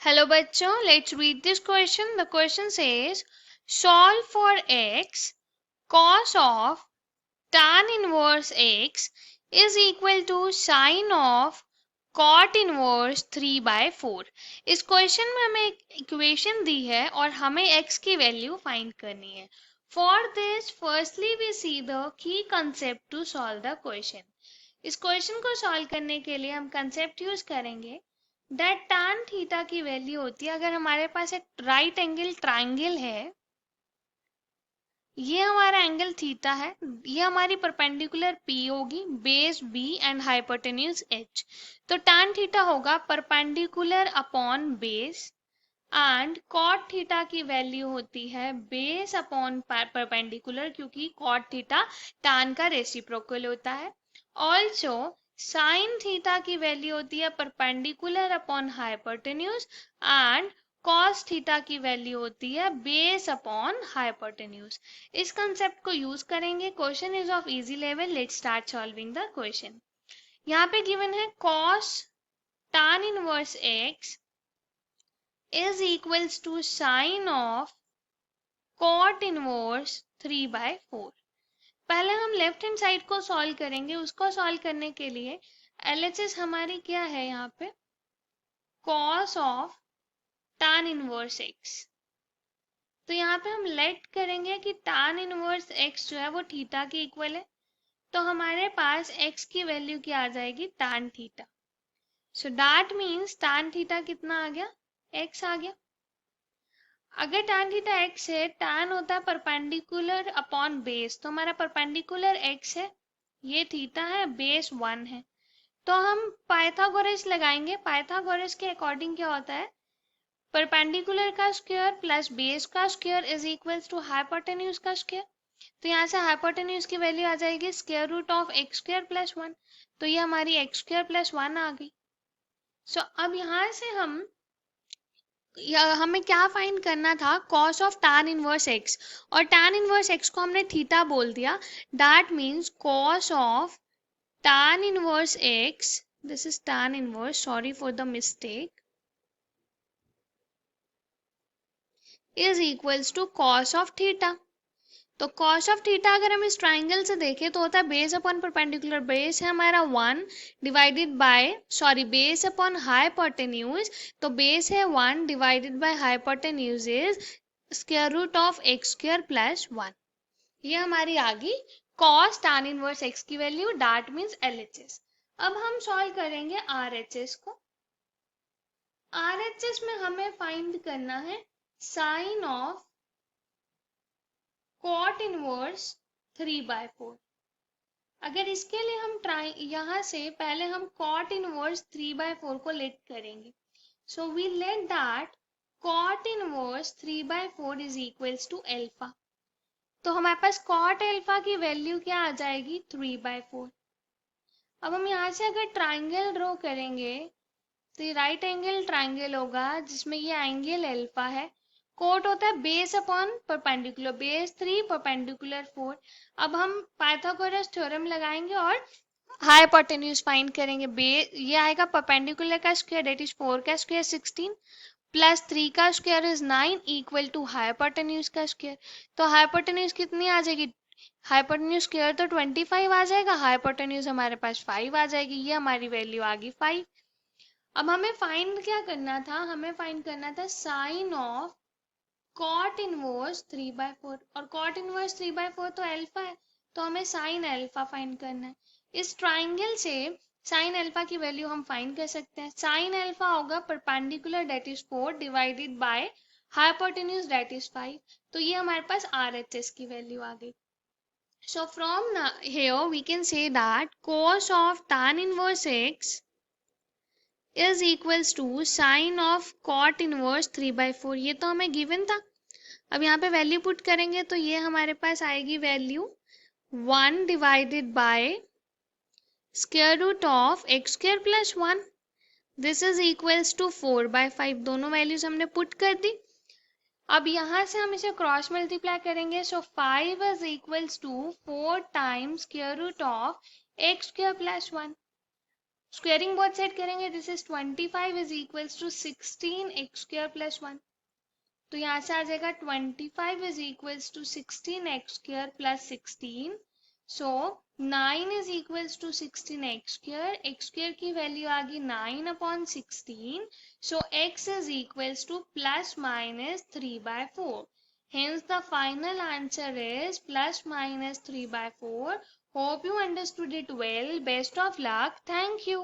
Hello बच्चों, let's read this question. The question says, solve for x cos of tan inverse x is equal to sin of cot inverse 3/4. इस question में हमें एक equation दी है और हमें x की वैल्यू फाइंड करनी है. For this, firstly we see the key concept to solve the question. इस क्वेश्चन को सॉल्व करने के लिए हम कंसेप्ट यूज करेंगे दैट tan थीटा की वैल्यू होती है, अगर हमारे पास एक राइट एंगल ट्राइंगल है, ये हमारा एंगल थीटा है, ये हमारी परपेंडिकुलर P होगी, base B and hypotenuse H. तो tan थीटा होगा perpendicular upon base and cot theta की वैल्यू होती है बेस अपॉन परपेंडिकुलर, क्योंकि cot थीटा tan का रेसिप्रोकल होता है. ऑल्सो साइन थीटा की वैल्यू होती है perpendicular upon hypotenuse and cos theta की वैल्यू होती है बेस अपॉन हाइपोटेन्यूज. इस कंसेप्ट को यूज करेंगे. Question is of easy level. Let's start solving the question. यहाँ पे गिवन है cos tan inverse x is equals to sin of cot inverse 3/4. पहले हम लेफ्ट हैंड साइड को सॉल्व करेंगे. उसको सॉल्व करने के लिए LHS हमारी क्या है, यहाँ पे cos of tan inverse x. तो यहाँ पे हम लेट करेंगे कि tan इनवर्स x जो है वो थीटा के इक्वल है. तो हमारे पास x की वैल्यू क्या आ जाएगी, tan theta. So that means tan theta कितना आ गया, x आ गया. अगर tan थीटा x है, tan होता है परपेंडिकुलर अपॉन बेस, तो हमारा परपेंडिकुलर x है, ये थीटा है, बेस 1 है. तो हम पाइथागोरस लगाएंगे. पाइथागोरस के अकॉर्डिंग क्या होता है, परपेंडिकुलर का स्क्वायर प्लस बेस का square is equals to hypotenuse का स्क्वायर. तो यहाँ से हाइपोटेन्यूज की वैल्यू आ जाएगी square root of X square plus 1. तो ये हमारी एक्स स्क्वायर प्लस 1 आ गई. सो अब यहाँ से हमें क्या फाइंड करना था, cos of tan inverse x, और tan इनवर्स x को हमने थीटा बोल दिया. That means cos of tan inverse x, this is tan inverse, sorry for the mistake, is equals to cos of theta. तो cos of theta अगर हम इस triangle से देखें तो होता है बेस अपॉन परपेंडिकुलर. बेस है हमारा 1 divided by, sorry, base upon hypotenuse. तो बेस है 1 divided by hypotenuse is square root of X square plus 1. ये हमारी आ गई cos tan इनवर्स x की वैल्यू. That means LHS. अब हम सॉल्व करेंगे RHS को. RHS में हमें फाइंड करना है साइन ऑफ cot इनवर्स 3/4. अगर इसके लिए हम यहाँ से पहले हम cot इनवर्स 3/4 को लेट करेंगे. So we let that cot inverse 3/4 is equals to alpha. तो हमारे पास cot अल्फा की वैल्यू क्या आ जाएगी, 3/4. अब हम यहाँ से अगर ट्राइंगल ड्रॉ करेंगे तो ये राइट एंगल ट्राइंगल होगा जिसमें ये एंगल अल्फा है. कोट होता है base upon perpendicular, base 3 perpendicular 4. अब हम पाइथागोरस थ्योरम लगाएंगे और हाइपोटेन्यूज फाइंड करेंगे. ये आएगा परपेंडिकुलर का स्क्वायर, दैट इज 4 का स्क्वायर 16 प्लस 3 का square is 9 equal to hypotenuse का स्क्वायर. तो हाइपोटेन्यूज कितनी आ जाएगी, हाइपोटेन्यूज स्क्वायर तो 25 आ जाएगा, हाइपोटेन्यूज हमारे पास 5 आ जाएगी. ये हमारी वैल्यू आ गई 5. अब हमें फाइंड क्या करना था, हमें फाइंड करना था साइन ऑफ cot इनवर्स 3/4. और cot इनवर्स 3/4 तो अल्फा है, तो हमें साइन अल्फा फाइंड करना है. इस ट्राइंगल से साइन अल्फा की वैल्यू हम फाइंड कर सकते हैं. साइन अल्फा होगा perpendicular that is 4 divided by hypotenuse that is 5. तो ये हमारे पास RHS की वैल्यू आ गई. So from here we can say that cos of tan inverse x is equals to sin of cot inverse 3/4. ये तो हमें गिवन था. अब यहाँ पे वैल्यू पुट करेंगे तो ये हमारे पास आएगी value 1 divided by square root of X square plus 1. This is equals to 4/5. दोनों वैल्यूज हमने पुट कर दी. अब यहाँ से हम इसे क्रॉस मल्टीप्लाई करेंगे. So 5 is equals to 4 times square root of X square plus 1. Squaring both side करेंगे, this is 25 is equals to 16 X square plus 1। तो यहाँ से आ जाएगा 25 is equals to 16 X square plus 16। So 9 is equals to 16 X square की value आ गई 9/16। So x is equals to plus minus 3/4। Hence the final answer is plus minus 3/4. Hope you understood it well. Best of luck. Thank you.